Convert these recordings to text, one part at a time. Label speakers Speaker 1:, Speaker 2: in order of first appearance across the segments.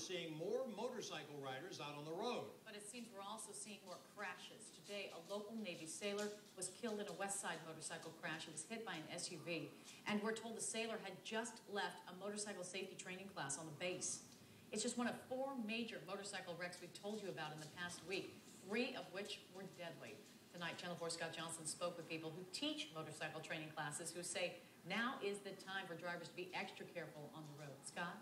Speaker 1: seeing more motorcycle riders out on the road.
Speaker 2: But it seems we're also seeing more crashes. Today, a local Navy sailor was killed in a West Side motorcycle crash. He was hit by an SUV. And we're told the sailor had just left a motorcycle safety training class on the base. It's just one of 4 major motorcycle wrecks we've told you about in the past week, 3 of which were deadly. Tonight, Channel 4's Scott Johnson spoke with people who teach motorcycle training classes who say now is the time for drivers to be extra careful on the road. Scott?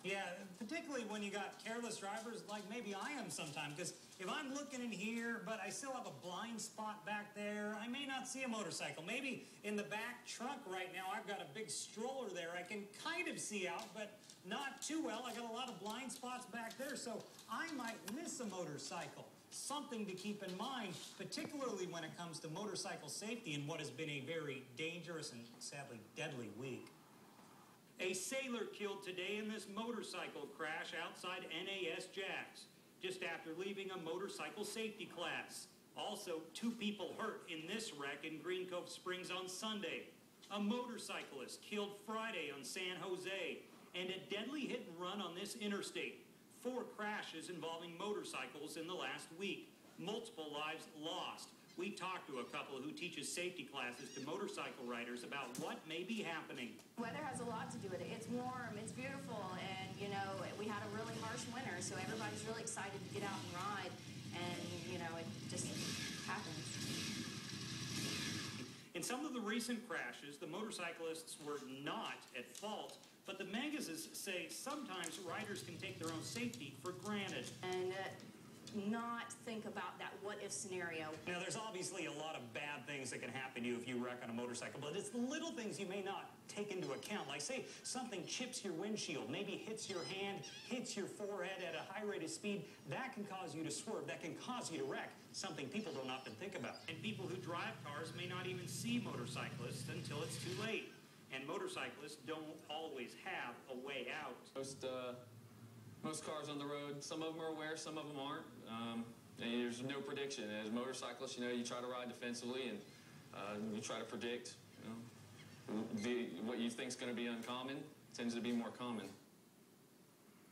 Speaker 3: Yeah, particularly when you got careless drivers like maybe I am sometimes, because if I'm looking in here but I still have a blind spot back there, I may not see a motorcycle. Maybe in the back trunk right now I've got a big stroller there I can kind of see out, but not too well. I got a lot of blind spots back there, so I might miss a motorcycle. Something to keep in mind, particularly when it comes to motorcycle safety in what has been a very dangerous and sadly deadly week.
Speaker 4: A sailor killed today in this motorcycle crash outside NAS Jax, just after leaving a motorcycle safety class. Also, 2 people hurt in this wreck in Green Cove Springs on Sunday. A motorcyclist killed Friday on San Jose, and a deadly hit and run on this interstate. 4 crashes involving motorcycles in the last week. Multiple lives lost. We talked to a couple who teaches safety classes to motorcycle riders about what may be happening.
Speaker 5: Weather has a lot to do with it. It's warm, it's beautiful, and, you know, we had a really harsh winter, so everybody's really excited to get out and ride, and, you know, it just happens.
Speaker 4: In some of the recent crashes, the motorcyclists were not at fault, but the Manguses say sometimes riders can take their own safety for granted.
Speaker 5: And not think about that what-if scenario.
Speaker 3: Now, there's obviously a lot of bad things that can happen to you if you wreck on a motorcycle, but it's the little things you may not take into account. Like, say, something chips your windshield, maybe hits your hand, hits your forehead at a high rate of speed. That can cause you to swerve. That can cause you to wreck, something people don't often think about.
Speaker 4: And people who drive cars may not even see motorcyclists until it's too late. And motorcyclists don't always have a way out.
Speaker 6: Most cars on the road, some of them are aware, some of them aren't. And there's no prediction. As motorcyclists, you know, you try to ride defensively and you try to predict, you know, what you think is going to be uncommon tends to be more common.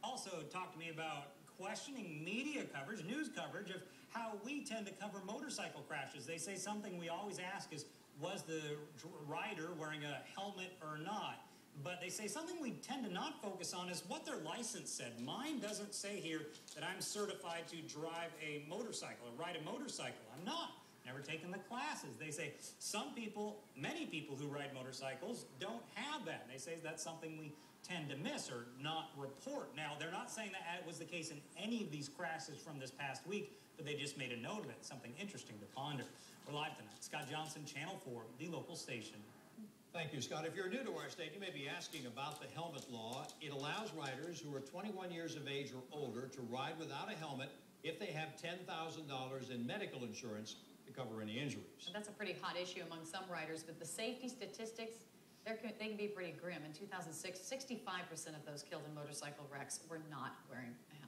Speaker 3: Also talk to me about questioning media coverage, news coverage of how we tend to cover motorcycle crashes. They say something we always ask is, was the rider wearing a helmet or not? But they say something we tend to not focus on is what their license said. Mine doesn't say here that I'm certified to drive a motorcycle or ride a motorcycle. I'm not. Never taken the classes. They say some people, many people who ride motorcycles don't have that. And they say that's something we tend to miss or not report. Now, they're not saying that was the case in any of these crashes from this past week, but they just made a note of it. Something interesting to ponder. We're live tonight. Scott Johnson, Channel 4, the local station.
Speaker 1: Thank you, Scott. If you're new to our state, you may be asking about the helmet law. It allows riders who are 21 years of age or older to ride without a helmet if they have $10,000 in medical insurance to cover any injuries.
Speaker 2: And that's a pretty hot issue among some riders, but the safety statistics, they can be pretty grim. In 2006, 65% of those killed in motorcycle wrecks were not wearing a helmet.